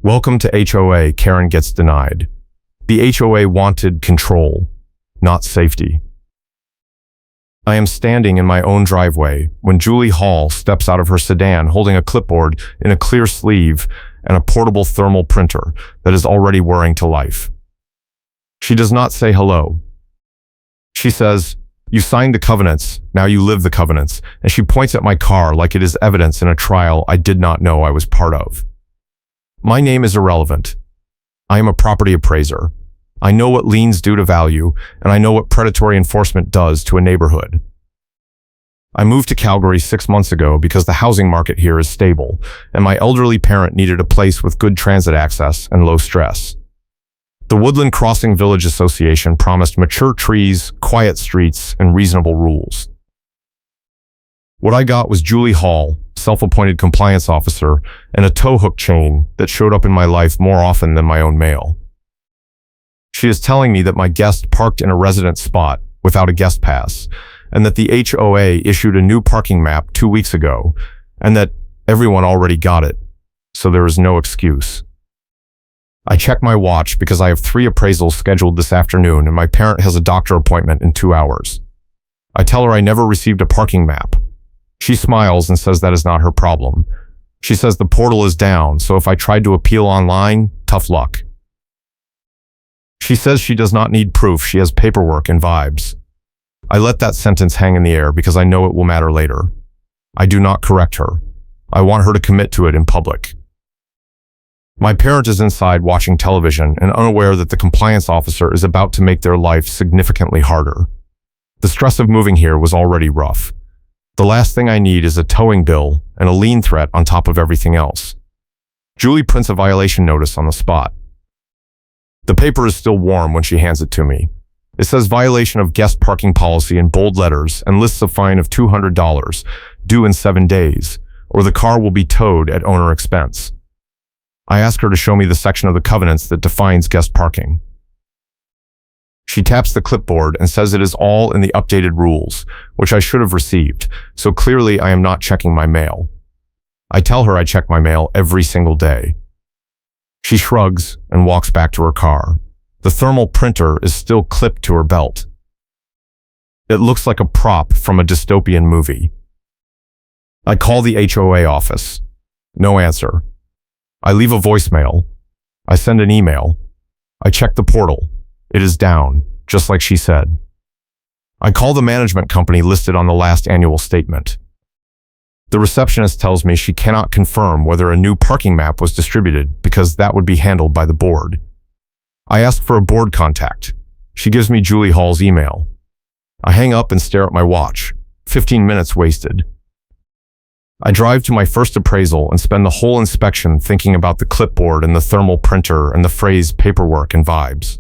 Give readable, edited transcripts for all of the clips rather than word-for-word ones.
Welcome to HOA. Karen gets denied. The HOA wanted control, not safety. I am standing in my own driveway when Julie Hall steps out of her sedan holding a clipboard in a clear sleeve and a portable thermal printer that is already whirring to life. She does not say hello. She says, "You signed the covenants, now you live the covenants," and she points at my car like it is evidence in a trial I did not know I was part of. My name is irrelevant. I am a property appraiser. I know what liens do to value, and I know what predatory enforcement does to a neighborhood. I moved to Calgary 6 months ago because the housing market here is stable, and my elderly parent needed a place with good transit access and low stress. The Woodland Crossing Village Association promised mature trees, quiet streets, and reasonable rules. What I got was Julie Hall, self-appointed compliance officer, and a tow hook chain that showed up in my life more often than my own mail. She is telling me that my guest parked in a resident spot without a guest pass, and that the HOA issued a new parking map 2 weeks ago, and that everyone already got it, so there is no excuse. I check my watch because I have 3 appraisals scheduled this afternoon and my parent has a doctor appointment in 2 hours. I tell her I never received a parking map. She smiles and says that is not her problem. She says the portal is down, so if I tried to appeal online, tough luck. She says she does not need proof, she has paperwork and vibes. I let that sentence hang in the air because I know it will matter later. I do not correct her. I want her to commit to it in public. My parent is inside watching television and unaware that the compliance officer is about to make their life significantly harder. The stress of moving here was already rough. The last thing I need is a towing bill and a lien threat on top of everything else. Julie prints a violation notice on the spot. The paper is still warm when she hands it to me. It says violation of guest parking policy in bold letters and lists a fine of $200, due in 7 days, or the car will be towed at owner expense. I ask her to show me the section of the covenants that defines guest parking. She taps the clipboard and says it is all in the updated rules, which I should have received, so clearly I am not checking my mail. I tell her I check my mail every single day. She shrugs and walks back to her car. The thermal printer is still clipped to her belt. It looks like a prop from a dystopian movie. I call the HOA office. No answer. I leave a voicemail. I send an email. I check the portal. It is down, just like she said. I call the management company listed on the last annual statement. The receptionist tells me she cannot confirm whether a new parking map was distributed because that would be handled by the board. I ask for a board contact. She gives me Julie Hall's email. I hang up and stare at my watch. 15 minutes wasted. I drive to my first appraisal and spend the whole inspection thinking about the clipboard and the thermal printer and the phrase paperwork and vibes.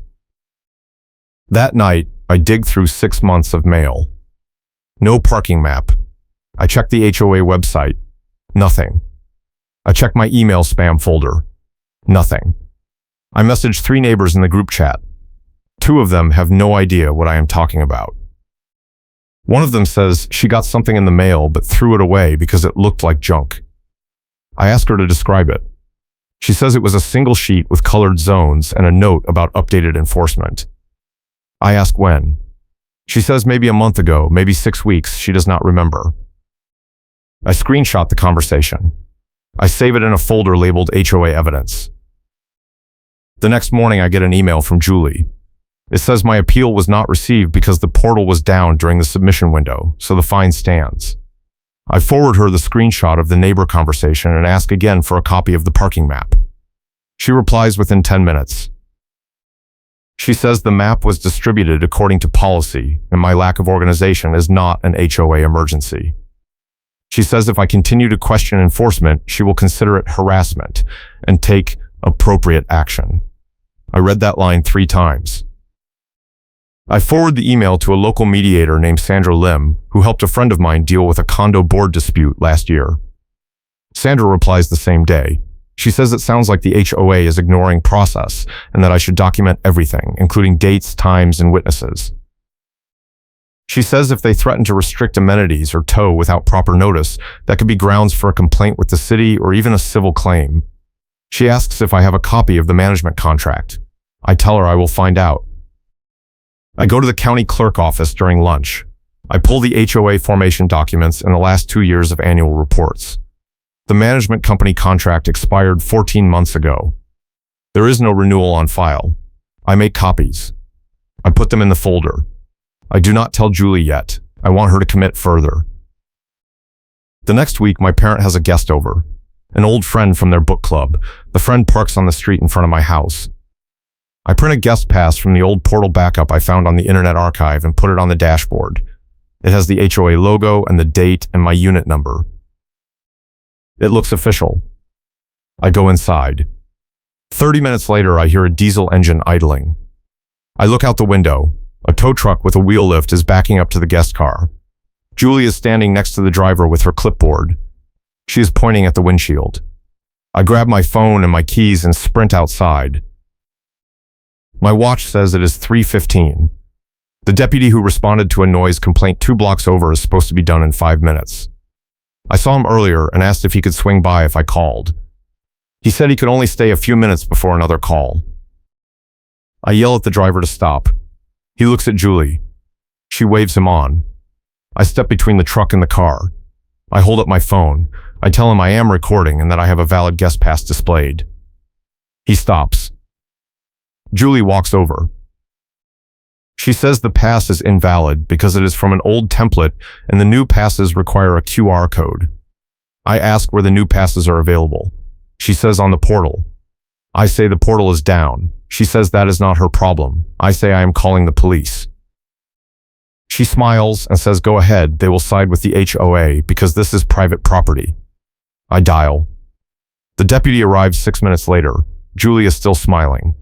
That night, I dig through 6 months of mail. No parking map. I check the HOA website. Nothing. I check my email spam folder. Nothing. I message 3 neighbors in the group chat. 2 of them have no idea what I am talking about. One of them says she got something in the mail but threw it away because it looked like junk. I ask her to describe it. She says it was a single sheet with colored zones and a note about updated enforcement. I ask when. She says maybe a month ago, maybe 6 weeks, she does not remember. I screenshot the conversation. I save it in a folder labeled HOA evidence. The next morning I get an email from Julie. It says my appeal was not received because the portal was down during the submission window, so the fine stands. I forward her the screenshot of the neighbor conversation and ask again for a copy of the parking map. She replies within 10 minutes. She says the map was distributed according to policy and my lack of organization is not an HOA emergency. She says if I continue to question enforcement, she will consider it harassment and take appropriate action. I read that line 3 times. I forward the email to a local mediator named Sandra Lim, who helped a friend of mine deal with a condo board dispute last year. Sandra replies the same day. She says it sounds like the HOA is ignoring process and that I should document everything, including dates, times, and witnesses. She says if they threaten to restrict amenities or tow without proper notice, that could be grounds for a complaint with the city or even a civil claim. She asks if I have a copy of the management contract. I tell her I will find out. I go to the county clerk office during lunch. I pull the HOA formation documents and the last 2 years of annual reports. The management company contract expired 14 months ago. There is no renewal on file. I make copies. I put them in the folder. I do not tell Julie yet. I want her to commit further. The next week, my parent has a guest over. An old friend from their book club. The friend parks on the street in front of my house. I print a guest pass from the old portal backup I found on the Internet Archive and put it on the dashboard. It has the HOA logo and the date and my unit number. It looks official. I go inside. 30 minutes later, I hear a diesel engine idling. I look out the window. A tow truck with a wheel lift is backing up to the guest car. Julie is standing next to the driver with her clipboard. She is pointing at the windshield. I grab my phone and my keys and sprint outside. My watch says it is 3:15. The deputy who responded to a noise complaint 2 blocks over is supposed to be done in 5 minutes. I saw him earlier and asked if he could swing by if I called. He said he could only stay a few minutes before another call. I yell at the driver to stop. He looks at Julie. She waves him on. I step between the truck and the car. I hold up my phone. I tell him I am recording and that I have a valid guest pass displayed. He stops. Julie walks over. She says the pass is invalid because it is from an old template and the new passes require a QR code. I ask where the new passes are available. She says on the portal. I say the portal is down. She says that is not her problem. I say I am calling the police. She smiles and says go ahead, they will side with the HOA because this is private property. I dial. The deputy arrives 6 minutes later. Julie is still smiling.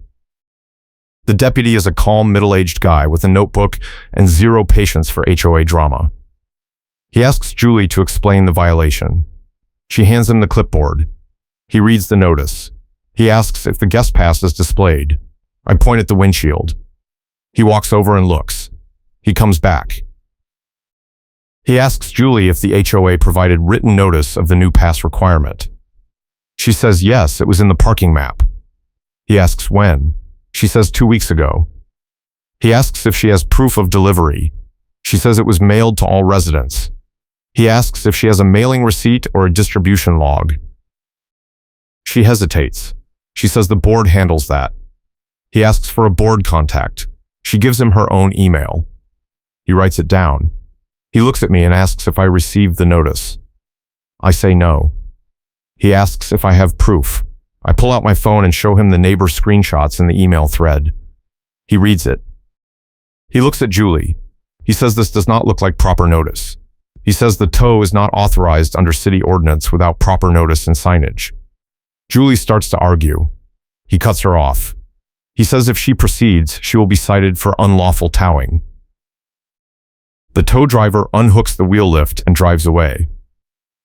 The deputy is a calm, middle-aged guy with a notebook and zero patience for HOA drama. He asks Julie to explain the violation. She hands him the clipboard. He reads the notice. He asks if the guest pass is displayed. I point at the windshield. He walks over and looks. He comes back. He asks Julie if the HOA provided written notice of the new pass requirement. She says yes, it was in the parking map. He asks when. She says 2 weeks ago. He asks if she has proof of delivery. She says it was mailed to all residents. He asks if she has a mailing receipt or a distribution log. She hesitates. She says the board handles that. He asks for a board contact. She gives him her own email. He writes it down. He looks at me and asks if I received the notice. I say no. He asks if I have proof. I pull out my phone and show him the neighbor screenshots in the email thread. He reads it. He looks at Julie. He says this does not look like proper notice. He says the tow is not authorized under city ordinance without proper notice and signage. Julie starts to argue. He cuts her off. He says if she proceeds, she will be cited for unlawful towing. The tow driver unhooks the wheel lift and drives away.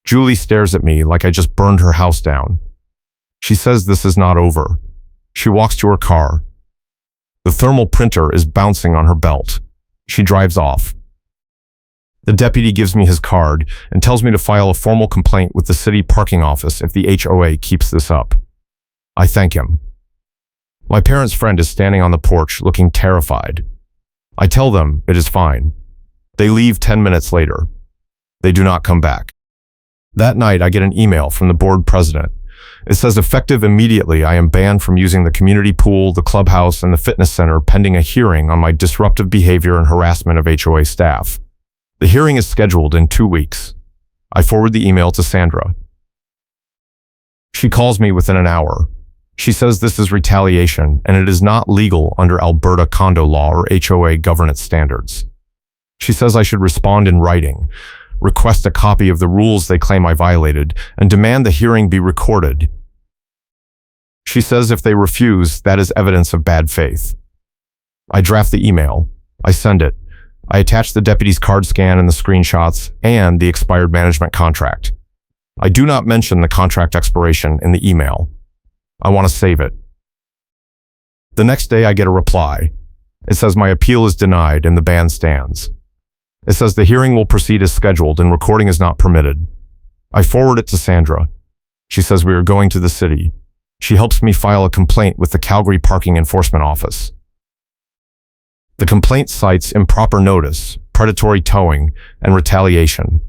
Julie stares at me like I just burned her house down. She says this is not over. She walks to her car. The thermal printer is bouncing on her belt. She drives off. The deputy gives me his card and tells me to file a formal complaint with the city parking office if the HOA keeps this up. I thank him. My parents' friend is standing on the porch looking terrified. I tell them it is fine. They leave 10 minutes later. They do not come back. That night, I get an email from the board president. It says effective immediately, I am banned from using the community pool, the clubhouse, and the fitness center pending a hearing on my disruptive behavior and harassment of HOA staff. The hearing is scheduled in 2 weeks. I forward the email to Sandra. She calls me within an hour. She says this is retaliation and it is not legal under Alberta condo law or HOA governance standards. She says I should respond in writing, request a copy of the rules they claim I violated, and demand the hearing be recorded. She says if they refuse, that is evidence of bad faith. I draft the email. I send it. I attach the deputy's card scan and the screenshots and the expired management contract. I do not mention the contract expiration in the email. I want to save it. The next day I get a reply. It says my appeal is denied and the ban stands. It says the hearing will proceed as scheduled and recording is not permitted. I forward it to Sandra. She says we are going to the city. She helps me file a complaint with the Calgary Parking Enforcement Office. The complaint cites improper notice, predatory towing, and retaliation.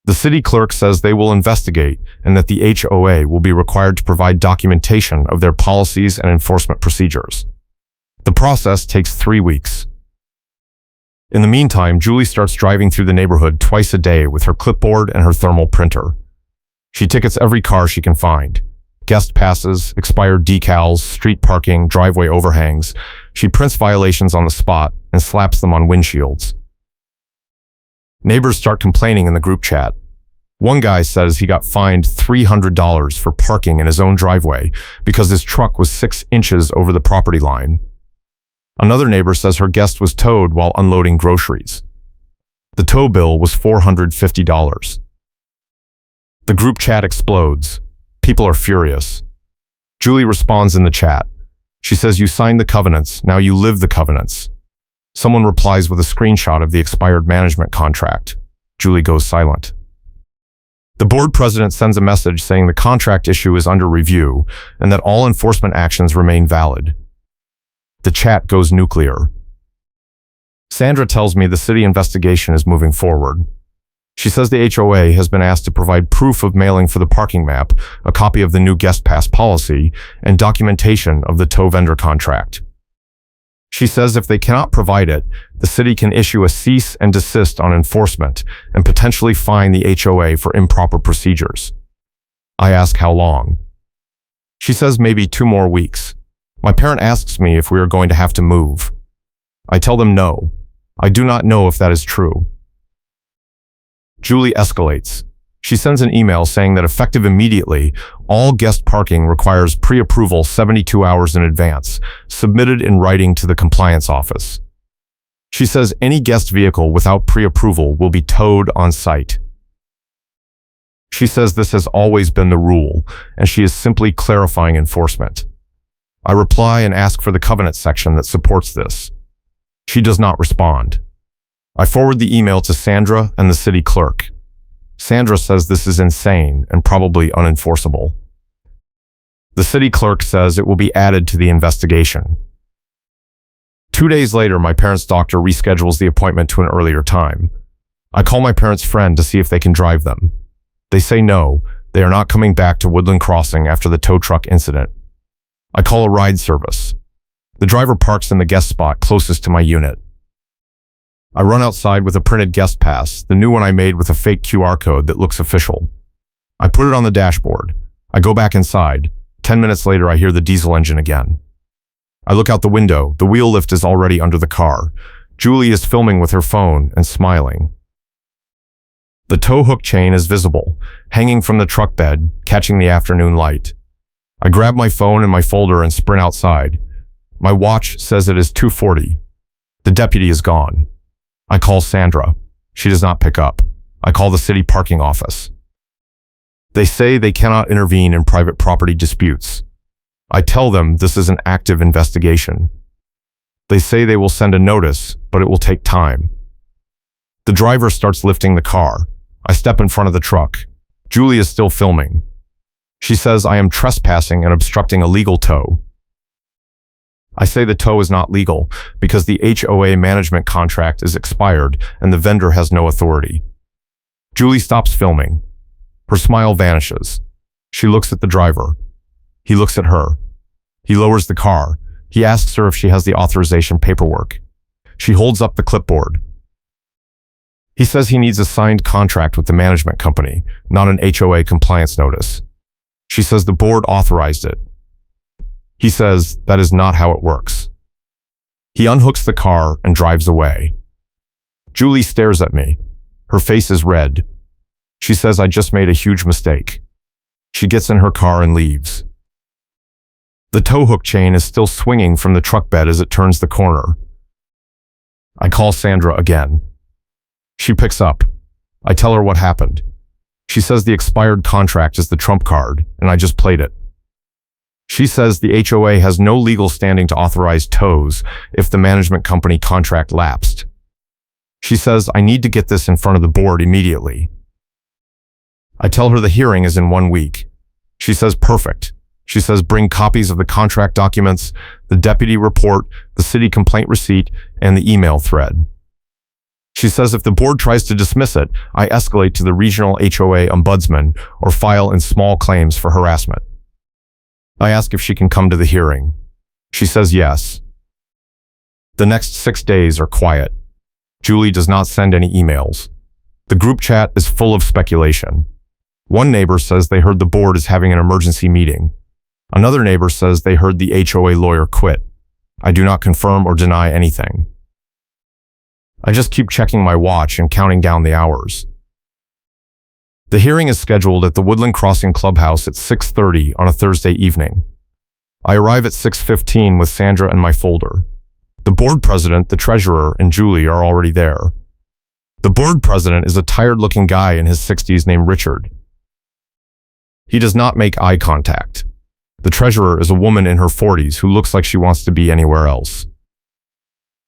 The city clerk says they will investigate and that the HOA will be required to provide documentation of their policies and enforcement procedures. The process takes 3 weeks. In the meantime, Julie starts driving through the neighborhood twice a day with her clipboard and her thermal printer. She tickets every car she can find. Guest passes, expired decals, street parking, driveway overhangs. She prints violations on the spot and slaps them on windshields. Neighbors start complaining in the group chat. One guy says he got fined $300 for parking in his own driveway because his truck was 6 inches over the property line. Another neighbor says her guest was towed while unloading groceries. The tow bill was $450. The group chat explodes. People are furious. Julie responds in the chat. She says, "You signed the covenants, now you live the covenants." Someone replies with a screenshot of the expired management contract. Julie goes silent. The board president sends a message saying the contract issue is under review and that all enforcement actions remain valid. The chat goes nuclear. Sandra tells me the city investigation is moving forward. She says the HOA has been asked to provide proof of mailing for the parking map, a copy of the new guest pass policy, and documentation of the tow vendor contract. She says if they cannot provide it, the city can issue a cease and desist on enforcement and potentially fine the HOA for improper procedures. I ask how long. She says maybe 2 more weeks. My parent asks me if we are going to have to move. I tell them no. I do not know if that is true. Julie escalates. She sends an email saying that effective immediately, all guest parking requires pre-approval 72 hours in advance, submitted in writing to the compliance office. She says any guest vehicle without pre-approval will be towed on site. She says this has always been the rule, and she is simply clarifying enforcement. I reply and ask for the covenant section that supports this. She does not respond. I forward the email to Sandra and the city clerk. Sandra says this is insane and probably unenforceable. The city clerk says it will be added to the investigation. 2 days later, my parents' doctor reschedules the appointment to an earlier time. I call my parents' friend to see if they can drive them. They say no, they are not coming back to Woodland Crossing after the tow truck incident. I call a ride service. The driver parks in the guest spot closest to my unit. I run outside with a printed guest pass, the new one I made with a fake QR code that looks official. I put it on the dashboard. I go back inside. 10 minutes later, I hear the diesel engine again. I look out the window. The wheel lift is already under the car. Julie is filming with her phone and smiling. The tow hook chain is visible, hanging from the truck bed, catching the afternoon light. I grab my phone and my folder and sprint outside. My watch says it is 2:40. The deputy is gone. I call Sandra. She does not pick up. I call the city parking office. They say they cannot intervene in private property disputes. I tell them this is an active investigation. They say they will send a notice, but it will take time. The driver starts lifting the car. I step in front of the truck. Julie is still filming. She says I am trespassing and obstructing a legal tow. I say the tow is not legal because the HOA management contract is expired and the vendor has no authority. Julie stops filming. Her smile vanishes. She looks at the driver. He looks at her. He lowers the car. He asks her if she has the authorization paperwork. She holds up the clipboard. He says he needs a signed contract with the management company, not an HOA compliance notice. She says the board authorized it. He says that is not how it works. He unhooks the car and drives away. Julie stares at me. Her face is red. She says I just made a huge mistake. She gets in her car and leaves. The tow hook chain is still swinging from the truck bed as it turns the corner. I call Sandra again. She picks up. I tell her what happened. She says the expired contract is the trump card, and I just played it. She says the HOA has no legal standing to authorize tows if the management company contract lapsed. She says I need to get this in front of the board immediately. I tell her the hearing is in 1 week. She says perfect. She says bring copies of the contract documents, the deputy report, the city complaint receipt, and the email thread. She says if the board tries to dismiss it, I escalate to the regional HOA ombudsman or file in small claims for harassment. I ask if she can come to the hearing. She says yes. The next 6 days are quiet. Julie does not send any emails. The group chat is full of speculation. One neighbor says they heard the board is having an emergency meeting. Another neighbor says they heard the HOA lawyer quit. I do not confirm or deny anything. I just keep checking my watch and counting down the hours. The hearing is scheduled at the Woodland Crossing Clubhouse at 6:30 on a Thursday evening. I arrive at 6:15 with Sandra and my folder. The board president, the treasurer, and Julie are already there. The board president is a tired-looking guy in his 60s named Richard. He does not make eye contact. The treasurer is a woman in her 40s who looks like she wants to be anywhere else.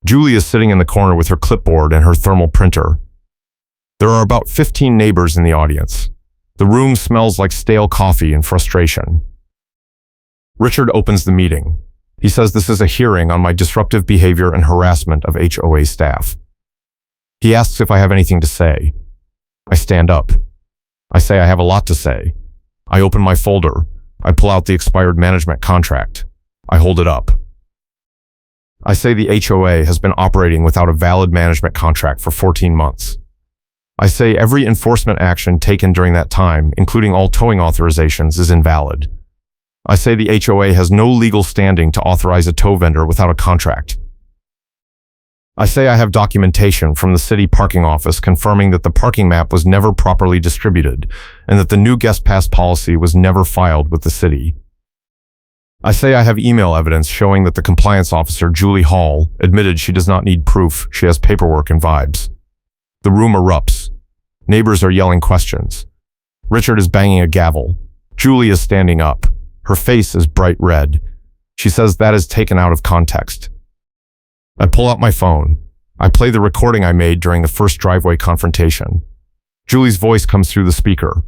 Julie is sitting in the corner with her clipboard and her thermal printer. There are about 15 neighbors in the audience. The room smells like stale coffee and frustration. Richard opens the meeting. He says this is a hearing on my disruptive behavior and harassment of HOA staff. He asks if I have anything to say. I stand up. I say I have a lot to say. I open my folder. I pull out the expired management contract. I hold it up. I say the HOA has been operating without a valid management contract for 14 months. I say every enforcement action taken during that time, including all towing authorizations, is invalid. I say the HOA has no legal standing to authorize a tow vendor without a contract. I say I have documentation from the city parking office confirming that the parking map was never properly distributed and that the new guest pass policy was never filed with the city. I say I have email evidence showing that the compliance officer, Julie Hall, admitted she does not need proof, she has paperwork and vibes. The room erupts. Neighbors are yelling questions. Richard is banging a gavel. Julie is standing up. Her face is bright red. She says that is taken out of context. I pull out my phone. I play the recording I made during the first driveway confrontation. Julie's voice comes through the speaker.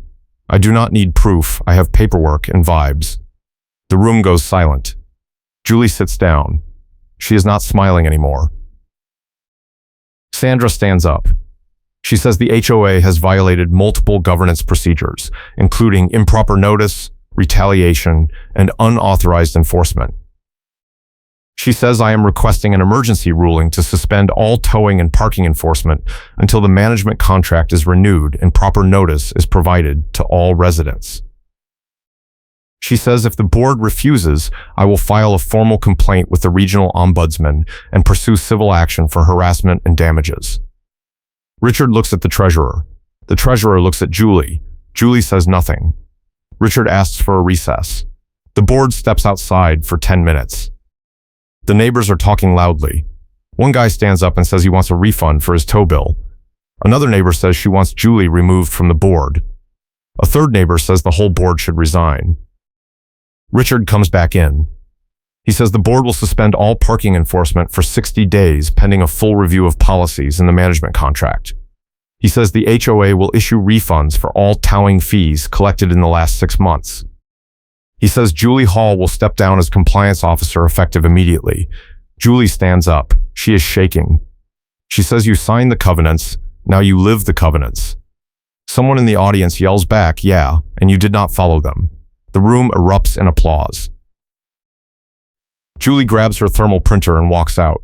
I do not need proof. I have paperwork and vibes. The room goes silent. Julie sits down. She is not smiling anymore. Sandra stands up. She says the HOA has violated multiple governance procedures, including improper notice, retaliation, and unauthorized enforcement. She says I am requesting an emergency ruling to suspend all towing and parking enforcement until the management contract is renewed and proper notice is provided to all residents. She says if the board refuses, I will file a formal complaint with the regional ombudsman and pursue civil action for harassment and damages. Richard looks at the treasurer. The treasurer looks at Julie. Julie says nothing. Richard asks for a recess. The board steps outside for 10 minutes. The neighbors are talking loudly. One guy stands up and says he wants a refund for his tow bill. Another neighbor says she wants Julie removed from the board. A third neighbor says the whole board should resign. Richard comes back in. He says the board will suspend all parking enforcement for 60 days pending a full review of policies in the management contract. He says the HOA will issue refunds for all towing fees collected in the last 6 months. He says Julie Hall will step down as compliance officer effective immediately. Julie stands up. She is shaking. She says you signed the covenants, now you live the covenants. Someone in the audience yells back, yeah, and you did not follow them. The room erupts in applause. Julie grabs her thermal printer and walks out.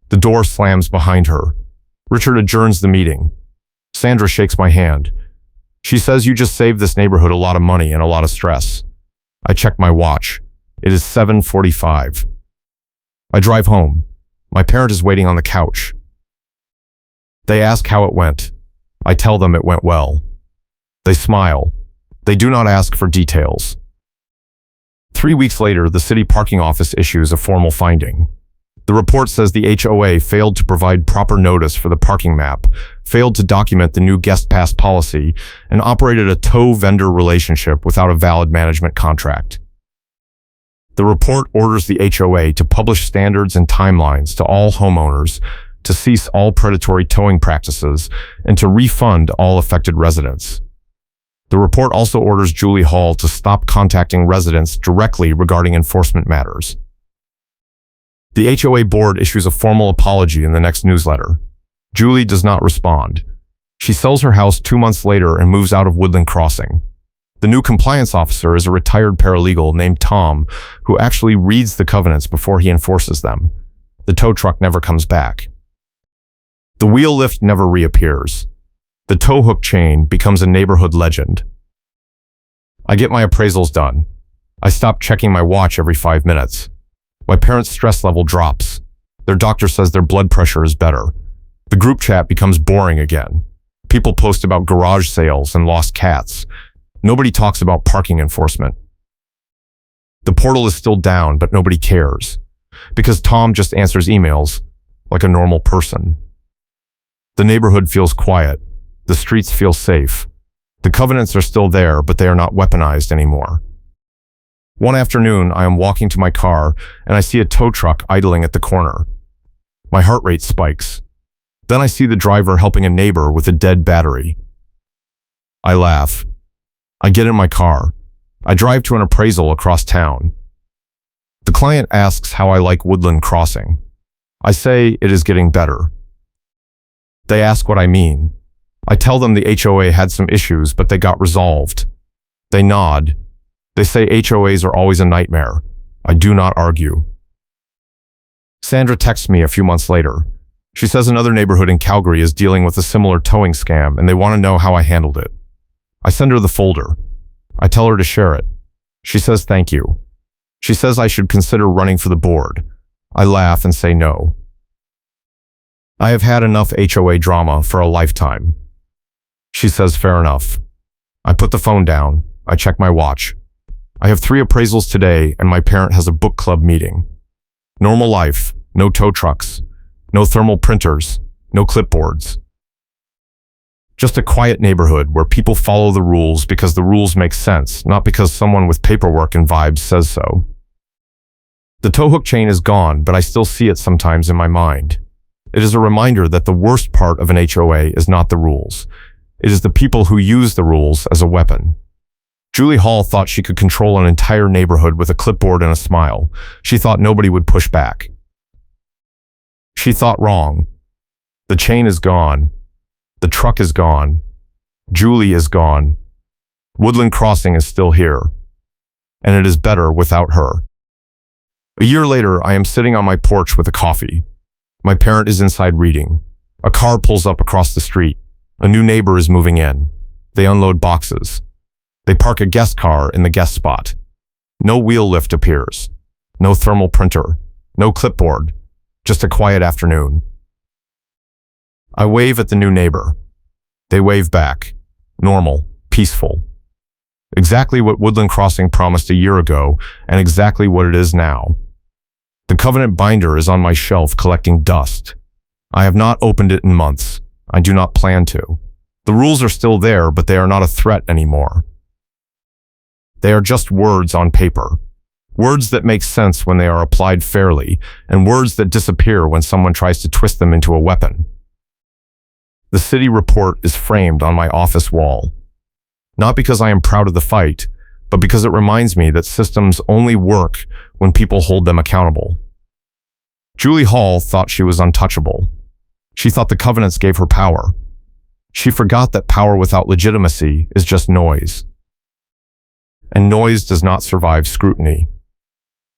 The door slams behind her. Richard adjourns the meeting. Sandra shakes my hand. She says you just saved this neighborhood a lot of money and a lot of stress. I check my watch. It is 7:45. I drive home. My parent is waiting on the couch. They ask how it went. I tell them it went well. They smile. They do not ask for details. 3 weeks later, the city parking office issues a formal finding. The report says the HOA failed to provide proper notice for the parking map, failed to document the new guest pass policy, and operated a tow vendor relationship without a valid management contract. The report orders the HOA to publish standards and timelines to all homeowners, to cease all predatory towing practices, and to refund all affected residents. The report also orders Julie Hall to stop contacting residents directly regarding enforcement matters. The HOA board issues a formal apology in the next newsletter. Julie does not respond. She sells her house 2 months later and moves out of Woodland Crossing. The new compliance officer is a retired paralegal named Tom, who actually reads the covenants before he enforces them. The tow truck never comes back. The wheel lift never reappears. The tow hook chain becomes a neighborhood legend. I get my appraisals done. I stop checking my watch every 5 minutes. My parents' stress level drops. Their doctor says their blood pressure is better. The group chat becomes boring again. People post about garage sales and lost cats. Nobody talks about parking enforcement. The portal is still down, but nobody cares, because Tom just answers emails like a normal person. The neighborhood feels quiet. The streets feel safe. The covenants are still there, but they are not weaponized anymore. One afternoon, I am walking to my car and I see a tow truck idling at the corner. My heart rate spikes. Then I see the driver helping a neighbor with a dead battery. I laugh. I get in my car. I drive to an appraisal across town. The client asks how I like Woodland Crossing. I say it is getting better. They ask what I mean. I tell them the HOA had some issues, but they got resolved. They nod. They say HOAs are always a nightmare. I do not argue. Sandra texts me a few months later. She says another neighborhood in Calgary is dealing with a similar towing scam and they want to know how I handled it. I send her the folder. I tell her to share it. She says thank you. She says I should consider running for the board. I laugh and say no. I have had enough HOA drama for a lifetime. She says fair enough. I put the phone down. I check my watch. I have 3 appraisals today and my parent has a book club meeting. Normal life, no tow trucks, no thermal printers, no clipboards. Just a quiet neighborhood where people follow the rules because the rules make sense, not because someone with paperwork and vibes says so. The tow hook chain is gone, but I still see it sometimes in my mind. It is a reminder that the worst part of an HOA is not the rules. It is the people who use the rules as a weapon. Julie Hall thought she could control an entire neighborhood with a clipboard and a smile. She thought nobody would push back. She thought wrong. The chain is gone. The truck is gone. Julie is gone. Woodland Crossing is still here. And it is better without her. A year later, I am sitting on my porch with a coffee. My parent is inside reading. A car pulls up across the street. A new neighbor is moving in. They unload boxes. They park a guest car in the guest spot. No wheel lift appears. No thermal printer. No clipboard. Just a quiet afternoon. I wave at the new neighbor. They wave back. Normal. Peaceful. Exactly what Woodland Crossing promised a year ago, and exactly what it is now. The covenant binder is on my shelf collecting dust. I have not opened it in months. I do not plan to. The rules are still there, but they are not a threat anymore. They are just words on paper. Words that make sense when they are applied fairly, and words that disappear when someone tries to twist them into a weapon. The city report is framed on my office wall. Not because I am proud of the fight, but because it reminds me that systems only work when people hold them accountable. Julie Hall thought she was untouchable. She thought the covenants gave her power. She forgot that power without legitimacy is just noise. And noise does not survive scrutiny.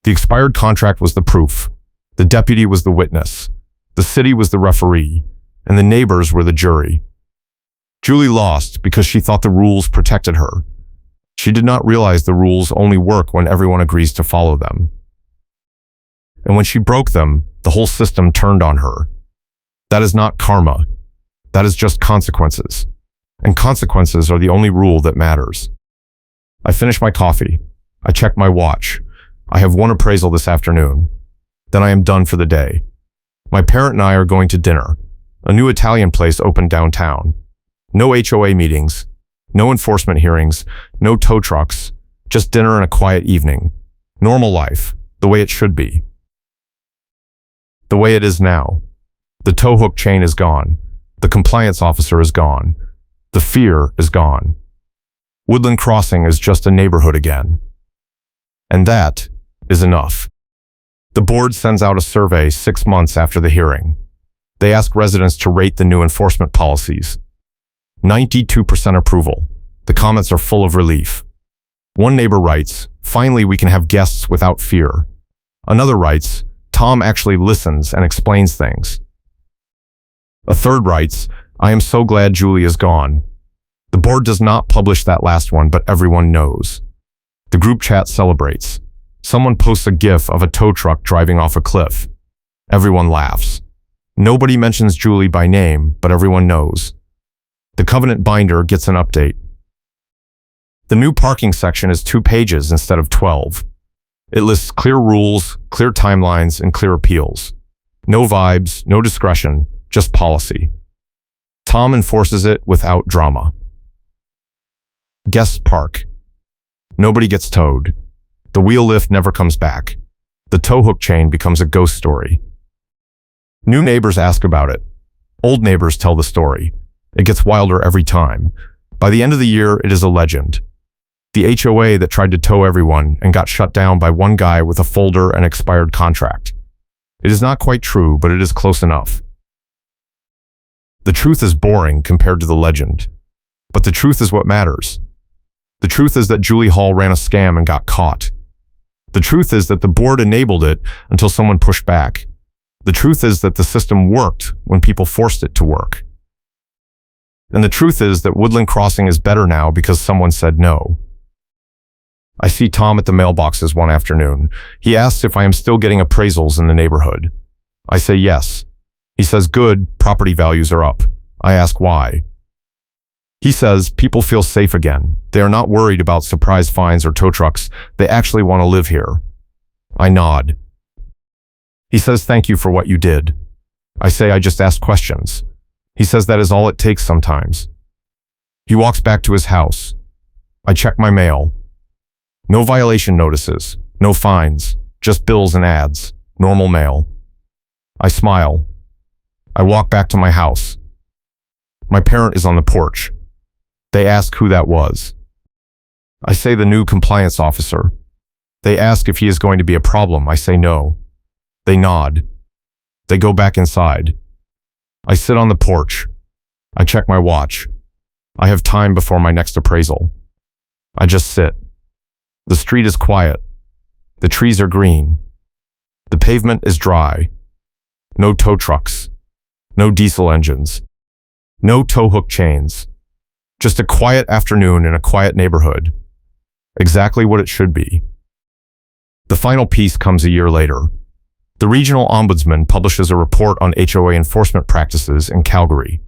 The expired contract was the proof. The deputy was the witness. The city was the referee. And the neighbors were the jury. Julie lost because she thought the rules protected her. She did not realize the rules only work when everyone agrees to follow them. And when she broke them, the whole system turned on her. That is not karma. That is just consequences. And consequences are the only rule that matters. I finish my coffee. I check my watch. I have 1 appraisal this afternoon. Then I am done for the day. My parent and I are going to dinner. A new Italian place opened downtown. No HOA meetings. No enforcement hearings. No tow trucks. Just dinner and a quiet evening. Normal life. The way it should be. The way it is now. The tow hook chain is gone. The compliance officer is gone. The fear is gone. Woodland Crossing is just a neighborhood again. And that is enough. The board sends out a survey 6 months after the hearing. They ask residents to rate the new enforcement policies. 92% approval. The comments are full of relief. One neighbor writes, "Finally we can have guests without fear." Another writes, "Tom actually listens and explains things." A third writes, "I am so glad Julie is gone." The board does not publish that last one, but everyone knows. The group chat celebrates. Someone posts a GIF of a tow truck driving off a cliff. Everyone laughs. Nobody mentions Julie by name, but everyone knows. The covenant binder gets an update. The new parking section is 2 pages instead of 12. It lists clear rules, clear timelines, and clear appeals. No vibes, no discretion, just policy. Tom enforces it without drama. Guests park. Nobody gets towed. The wheel lift never comes back. The tow hook chain becomes a ghost story. New neighbors ask about it. Old neighbors tell the story. It gets wilder every time. By the end of the year, it is a legend. The HOA that tried to tow everyone and got shut down by one guy with a folder and expired contract. It is not quite true, but it is close enough. The truth is boring compared to the legend. But the truth is what matters. The truth is that Julie Hall ran a scam and got caught. The truth is that the board enabled it until someone pushed back. The truth is that the system worked when people forced it to work. And the truth is that Woodland Crossing is better now because someone said no. I see Tom at the mailboxes one afternoon. He asks if I am still getting appraisals in the neighborhood. I say yes. He says, "Good, property values are up." I ask why. He says, "People feel safe again. They are not worried about surprise fines or tow trucks. They actually want to live here." I nod. He says, "Thank you for what you did." I say, "I just asked questions." He says that is all it takes sometimes. He walks back to his house. I check my mail. No violation notices, no fines, just bills and ads, normal mail. I smile. I walk back to my house. My parent is on the porch. They ask who that was. I say the new compliance officer. They ask if he is going to be a problem. I say no. They nod. They go back inside. I sit on the porch. I check my watch. I have time before my next appraisal. I just sit. The street is quiet. The trees are green. The pavement is dry. No tow trucks. No diesel engines. No tow hook chains. Just a quiet afternoon in a quiet neighborhood. Exactly what it should be. The final piece comes a year later. The regional ombudsman publishes a report on HOA enforcement practices in Calgary.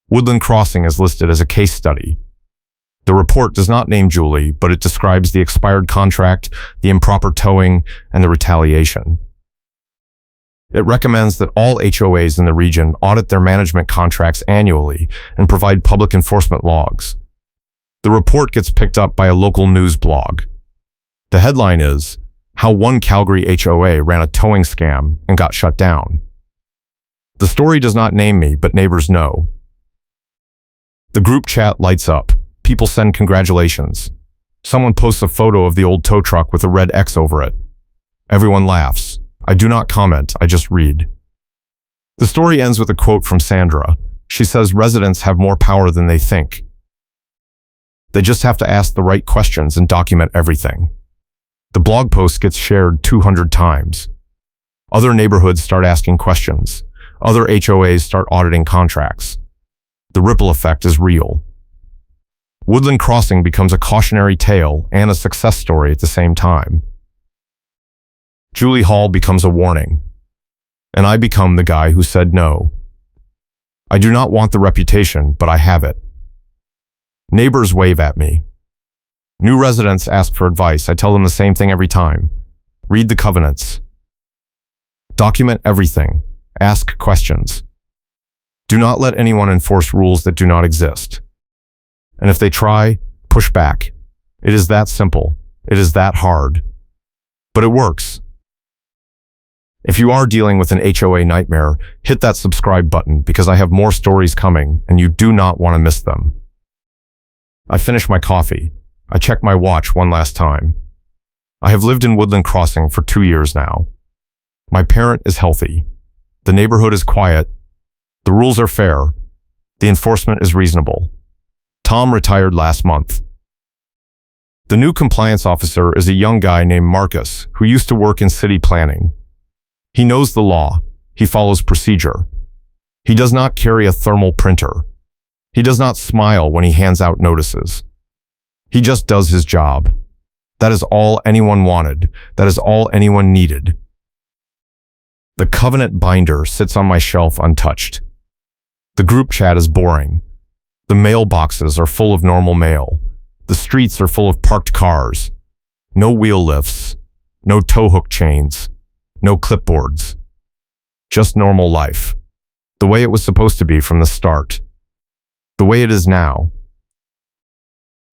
Woodland Crossing is listed as a case study. The report does not name Julie, but it describes the expired contract, the improper towing, and the retaliation. It recommends that all HOAs in the region audit their management contracts annually and provide public enforcement logs. The report gets picked up by a local news blog. The headline is, "How one Calgary HOA ran a towing scam and got shut down." The story does not name me, but neighbors know. The group chat lights up. People send congratulations. Someone posts a photo of the old tow truck with a red X over it. Everyone laughs. I do not comment, I just read. The story ends with a quote from Sandra. She says residents have more power than they think. They just have to ask the right questions and document everything. The blog post gets shared 200 times. Other neighborhoods start asking questions. Other HOAs start auditing contracts. The ripple effect is real. Woodland Crossing becomes a cautionary tale and a success story at the same time. Julie Hall becomes a warning, and I become the guy who said no. I do not want the reputation, but I have it. Neighbors wave at me. New residents ask for advice. I tell them the same thing every time. Read the covenants. Document everything. Ask questions. Do not let anyone enforce rules that do not exist. And if they try, push back. It is that simple. It is that hard. But it works. If you are dealing with an HOA nightmare, hit that subscribe button because I have more stories coming and you do not want to miss them. I finish my coffee. I check my watch one last time. I have lived in Woodland Crossing for 2 years now. My parent is healthy. The neighborhood is quiet. The rules are fair. The enforcement is reasonable. Tom retired last month. The new compliance officer is a young guy named Marcus who used to work in city planning. He knows the law. He follows procedure. He does not carry a thermal printer. He does not smile when he hands out notices. He just does his job. That is all anyone wanted. That is all anyone needed. The covenant binder sits on my shelf untouched. The group chat is boring. The mailboxes are full of normal mail. The streets are full of parked cars. No wheel lifts. No tow hook chains. No clipboards. Just normal life. The way it was supposed to be from the start. The way it is now.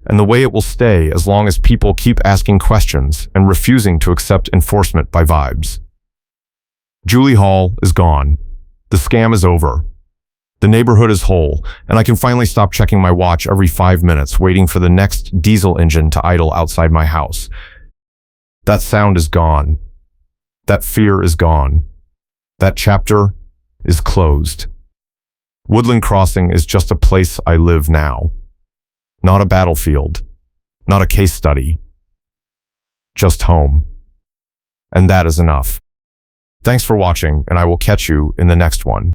And the way it will stay as long as people keep asking questions and refusing to accept enforcement by vibes. Julie Hall is gone. The scam is over. The neighborhood is whole, and I can finally stop checking my watch every 5 minutes waiting for the next diesel engine to idle outside my house. That sound is gone. That fear is gone. That chapter is closed. Woodland Crossing is just a place I live now. Not a battlefield. Not a case study. Just home. And that is enough. Thanks for watching, and I will catch you in the next one.